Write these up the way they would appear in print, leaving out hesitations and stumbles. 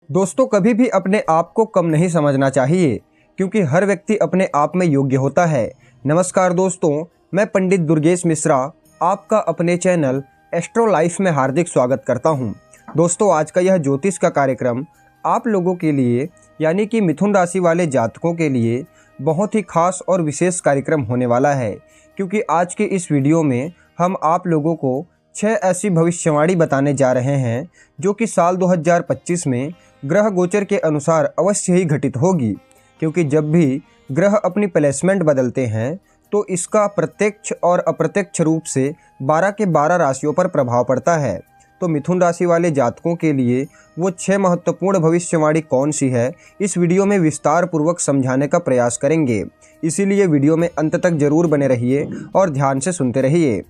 दोस्तों, कभी भी अपने आप को कम नहीं समझना चाहिए क्योंकि हर व्यक्ति अपने आप में योग्य होता है। नमस्कार दोस्तों, मैं पंडित दुर्गेश मिश्रा आपका अपने चैनल एस्ट्रो लाइफ में हार्दिक स्वागत करता हूं। दोस्तों, आज का यह ज्योतिष का कार्यक्रम आप लोगों के लिए यानी कि मिथुन राशि वाले जातकों के लिए बहुत ही खास और विशेष कार्यक्रम होने वाला है, क्योंकि आज के इस वीडियो में हम आप लोगों को 6 ऐसी भविष्यवाणी बताने जा रहे हैं जो कि साल 2025 में ग्रह गोचर के अनुसार अवश्य ही घटित होगी। क्योंकि जब भी ग्रह अपनी प्लेसमेंट बदलते हैं तो इसका प्रत्यक्ष और अप्रत्यक्ष रूप से 12 के 12 राशियों पर प्रभाव पड़ता है। तो मिथुन राशि वाले जातकों के लिए वो 6 महत्वपूर्ण भविष्यवाणी कौन सी है, इस वीडियो में विस्तार पूर्वक समझाने का प्रयास करेंगे। इसीलिए वीडियो में अंत तक जरूर बने रहिए और ध्यान से सुनते रहिए।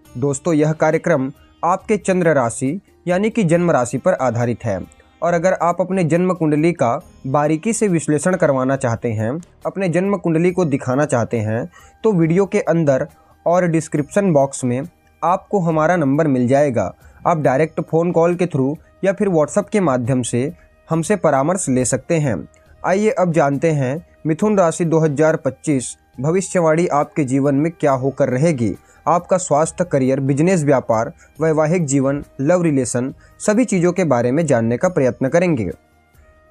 दोस्तों, यह कार्यक्रम आपके चंद्र राशि यानी कि जन्म राशि पर आधारित है, और अगर आप अपने जन्म कुंडली का बारीकी से विश्लेषण करवाना चाहते हैं, अपने जन्म कुंडली को दिखाना चाहते हैं, तो वीडियो के अंदर और डिस्क्रिप्शन बॉक्स में आपको हमारा नंबर मिल जाएगा। आप डायरेक्ट फ़ोन कॉल के थ्रू या फिर व्हाट्सएप के माध्यम से हमसे परामर्श ले सकते हैं। आइए अब जानते हैं मिथुन राशि 2025 भविष्यवाणी आपके जीवन में क्या होकर रहेगी। आपका स्वास्थ्य, करियर, बिजनेस, व्यापार, वैवाहिक जीवन, लव रिलेशन, सभी चीज़ों के बारे में जानने का प्रयत्न करेंगे।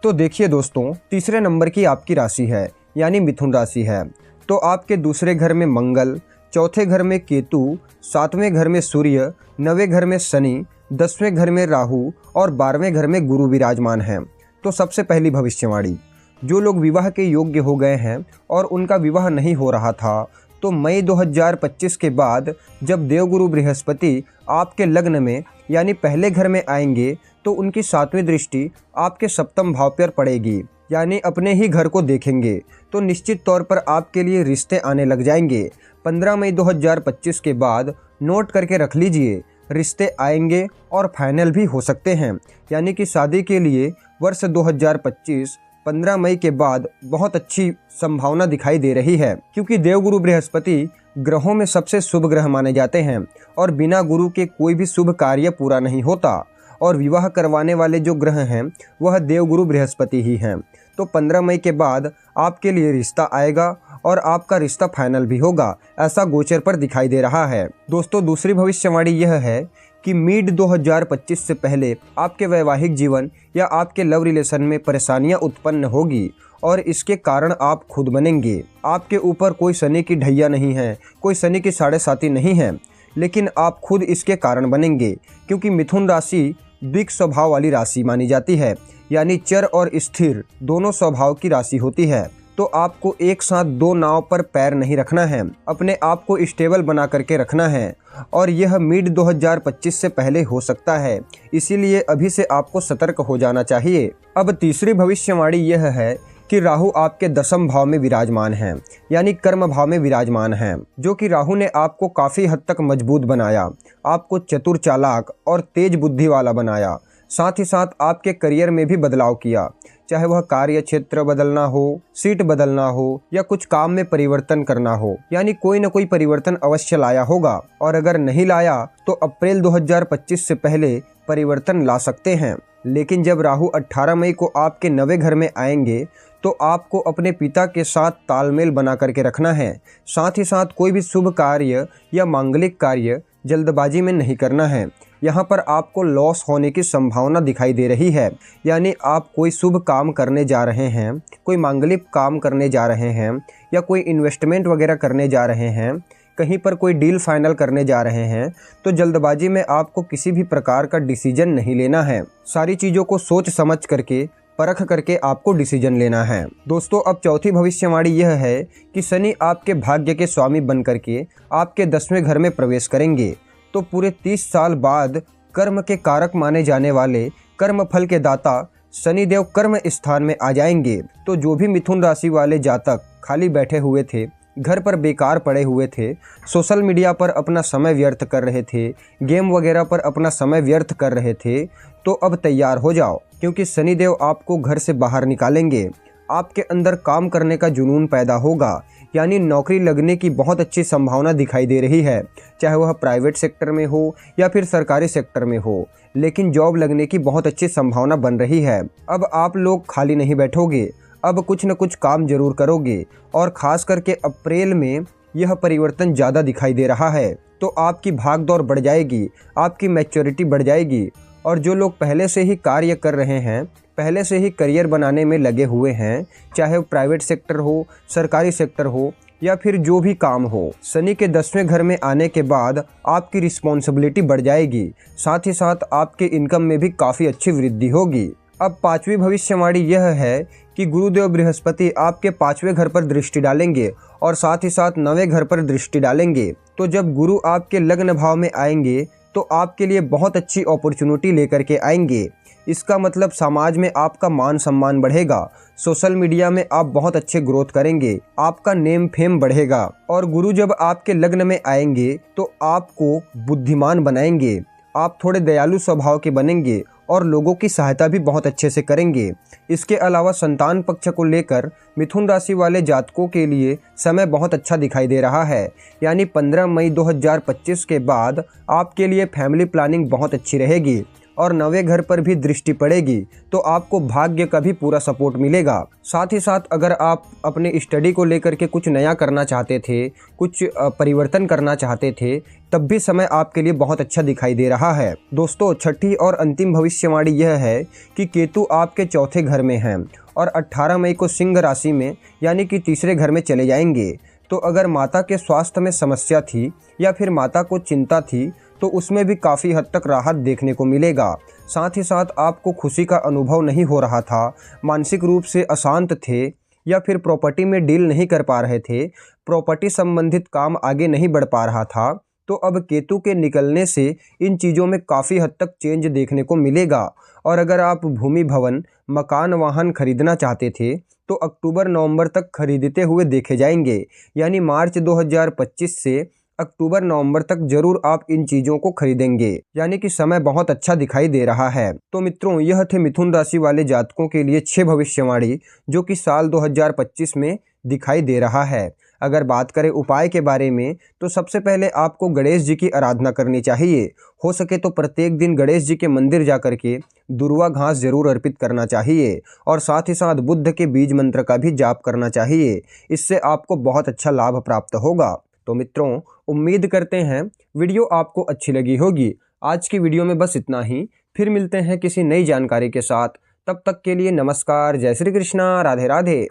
तो देखिए दोस्तों, तीसरे नंबर की आपकी राशि है यानी मिथुन राशि है। तो आपके दूसरे घर में मंगल, चौथे घर में केतु, 7वें घर में सूर्य, 9वें घर में शनि, 10वें घर में राहु और 12वें घर में गुरु विराजमान हैं। तो सबसे पहली भविष्यवाणी, जो लोग विवाह के योग्य हो गए हैं और उनका विवाह नहीं हो रहा था, तो मई 2025 के बाद जब देवगुरु बृहस्पति आपके लग्न में यानी पहले घर में आएंगे तो उनकी 7वीं दृष्टि आपके सप्तम भाव पर पड़ेगी, यानी अपने ही घर को देखेंगे। तो निश्चित तौर पर आपके लिए रिश्ते आने लग जाएंगे। 15 मई 2025 के बाद नोट करके रख लीजिए, रिश्ते आएंगे और फाइनल भी हो सकते हैं। यानी कि शादी के लिए वर्ष 2025 15 मई के बाद बहुत अच्छी संभावना दिखाई दे रही है, क्योंकि देवगुरु बृहस्पति ग्रहों में सबसे शुभ ग्रह माने जाते हैं और बिना गुरु के कोई भी शुभ कार्य पूरा नहीं होता। और विवाह करवाने वाले जो ग्रह हैं वह देवगुरु बृहस्पति ही हैं। तो 15 मई के बाद आपके लिए रिश्ता आएगा और आपका रिश्ता फाइनल भी होगा, ऐसा गोचर पर दिखाई दे रहा है। दोस्तों, दूसरी भविष्यवाणी यह है कि मिड 2025 से पहले आपके वैवाहिक जीवन या आपके लव रिलेशन में परेशानियां उत्पन्न होगी और इसके कारण आप खुद बनेंगे। आपके ऊपर कोई शनि की ढैया नहीं है, कोई शनि की साढ़े साती नहीं है, लेकिन आप खुद इसके कारण बनेंगे। क्योंकि मिथुन राशि द्विक स्वभाव वाली राशि मानी जाती है, यानी चर और स्थिर दोनों स्वभाव की राशि होती है। तो आपको एक साथ दो नाव पर पैर नहीं रखना है, अपने आप को स्टेबल बना करके रखना है, और यह मिड 2025 से पहले हो सकता है। इसीलिए अभी से आपको सतर्क हो जाना चाहिए। अब तीसरी भविष्यवाणी यह है कि राहु आपके 10वें भाव में विराजमान हैं, यानी कर्म भाव में विराजमान हैं, जो कि राहु ने आपको काफ़ी हद तक मजबूत बनाया, आपको चतुर, चालाक और तेज बुद्धि वाला बनाया। साथ ही साथ आपके करियर में भी बदलाव किया, चाहे वह कार्य क्षेत्र बदलना हो, सीट बदलना हो या कुछ काम में परिवर्तन करना हो, यानी कोई न कोई परिवर्तन अवश्य लाया होगा। और अगर नहीं लाया तो अप्रैल 2025 से पहले परिवर्तन ला सकते हैं। लेकिन जब राहु 18 मई को आपके 9वें घर में आएंगे तो आपको अपने पिता के साथ तालमेल बना करके रखना है। साथ ही साथ कोई भी शुभ कार्य या मांगलिक कार्य जल्दबाजी में नहीं करना है। यहाँ पर आपको लॉस होने की संभावना दिखाई दे रही है, यानी आप कोई शुभ काम करने जा रहे हैं, कोई मांगलिक काम करने जा रहे हैं या कोई इन्वेस्टमेंट वगैरह करने जा रहे हैं, कहीं पर कोई डील फाइनल करने जा रहे हैं, तो जल्दबाजी में आपको किसी भी प्रकार का डिसीजन नहीं लेना है। सारी चीज़ों को सोच समझ करके, परख करके आपको डिसीजन लेना है। दोस्तों, अब चौथी भविष्यवाणी यह है कि शनि आपके भाग्य के स्वामी बन करके आपके 10वें घर में प्रवेश करेंगे। तो पूरे 30 साल बाद कर्म के कारक माने जाने वाले कर्म फल के दाता शनिदेव कर्म स्थान में आ जाएंगे। तो जो भी मिथुन राशि वाले जातक खाली बैठे हुए थे, घर पर बेकार पड़े हुए थे, सोशल मीडिया पर अपना समय व्यर्थ कर रहे थे, गेम वगैरह पर अपना समय व्यर्थ कर रहे थे, तो अब तैयार हो जाओ, क्योंकि शनिदेव आपको घर से बाहर निकालेंगे। आपके अंदर काम करने का जुनून पैदा होगा, यानी नौकरी लगने की बहुत अच्छी संभावना दिखाई दे रही है, चाहे वह प्राइवेट सेक्टर में हो या फिर सरकारी सेक्टर में हो, लेकिन जॉब लगने की बहुत अच्छी संभावना बन रही है। अब आप लोग खाली नहीं बैठोगे, अब कुछ न कुछ काम जरूर करोगे और ख़ास करके अप्रैल में यह परिवर्तन ज़्यादा दिखाई दे रहा है। तो आपकी भाग दौड़ बढ़ जाएगी, आपकी मैच्योरिटी बढ़ जाएगी और जो लोग पहले से ही कार्य कर रहे हैं, पहले से ही करियर बनाने में लगे हुए हैं, चाहे वो प्राइवेट सेक्टर हो, सरकारी सेक्टर हो या फिर जो भी काम हो, शनि के 10वें घर में आने के बाद आपकी रिस्पॉन्सिबिलिटी बढ़ जाएगी, साथ ही साथ आपके इनकम में भी काफ़ी अच्छी वृद्धि होगी। अब 5वीं भविष्यवाणी यह है कि गुरुदेव बृहस्पति आपके 5वें घर पर दृष्टि डालेंगे और साथ ही साथ 9वें घर पर दृष्टि डालेंगे। तो जब गुरु आपके लग्न भाव में आएंगे तो आपके लिए बहुत अच्छी अपॉर्चुनिटी लेकर के आएंगे। इसका मतलब समाज में आपका मान सम्मान बढ़ेगा, सोशल मीडिया में आप बहुत अच्छे ग्रोथ करेंगे, आपका नेम फेम बढ़ेगा। और गुरु जब आपके लग्न में आएंगे तो आपको बुद्धिमान बनाएंगे, आप थोड़े दयालु स्वभाव के बनेंगे और लोगों की सहायता भी बहुत अच्छे से करेंगे। इसके अलावा संतान पक्ष को लेकर मिथुन राशि वाले जातकों के लिए समय बहुत अच्छा दिखाई दे रहा है, यानी 15 मई 2025 के बाद आपके लिए फैमिली प्लानिंग बहुत अच्छी रहेगी और 9वें घर पर भी दृष्टि पड़ेगी, तो आपको भाग्य का भी पूरा सपोर्ट मिलेगा। साथ ही साथ अगर आप अपने स्टडी को लेकर के कुछ नया करना चाहते थे, कुछ परिवर्तन करना चाहते थे, तब भी समय आपके लिए बहुत अच्छा दिखाई दे रहा है। दोस्तों, छठी और अंतिम भविष्यवाणी यह है कि केतु आपके चौथे घर में हैं और 18 मई को सिंह राशि में यानी कि तीसरे घर में चले जाएंगे। तो अगर माता के स्वास्थ्य में समस्या थी या फिर माता को चिंता थी तो उसमें भी काफ़ी हद तक राहत देखने को मिलेगा। साथ ही साथ आपको खुशी का अनुभव नहीं हो रहा था, मानसिक रूप से अशांत थे या फिर प्रॉपर्टी में डील नहीं कर पा रहे थे, प्रॉपर्टी संबंधित काम आगे नहीं बढ़ पा रहा था, तो अब केतु के निकलने से इन चीज़ों में काफ़ी हद तक चेंज देखने को मिलेगा। और अगर आप भूमि भवन, मकान, वाहन खरीदना चाहते थे तो अक्टूबर-नवंबर तक खरीदते हुए देखे जाएंगे, यानी मार्च 2025 से अक्टूबर-नवंबर तक जरूर आप इन चीज़ों को खरीदेंगे, यानी कि समय बहुत अच्छा दिखाई दे रहा है। तो मित्रों, यह थे मिथुन राशि वाले जातकों के लिए 6 भविष्यवाणी जो कि साल 2025 में दिखाई दे रहा है। अगर बात करें उपाय के बारे में तो सबसे पहले आपको गणेश जी की आराधना करनी चाहिए। हो सके तो प्रत्येक दिन गणेश जी के मंदिर जाकर के दुर्वा घास जरूर अर्पित करना चाहिए और साथ ही साथ बुद्ध के बीज मंत्र का भी जाप करना चाहिए। इससे आपको बहुत अच्छा लाभ प्राप्त होगा। तो मित्रों, उम्मीद करते हैं वीडियो आपको अच्छी लगी होगी। आज की वीडियो में बस इतना ही, फिर मिलते हैं किसी नई जानकारी के साथ। तब तक के लिए नमस्कार, जय श्री कृष्णा, राधे राधे।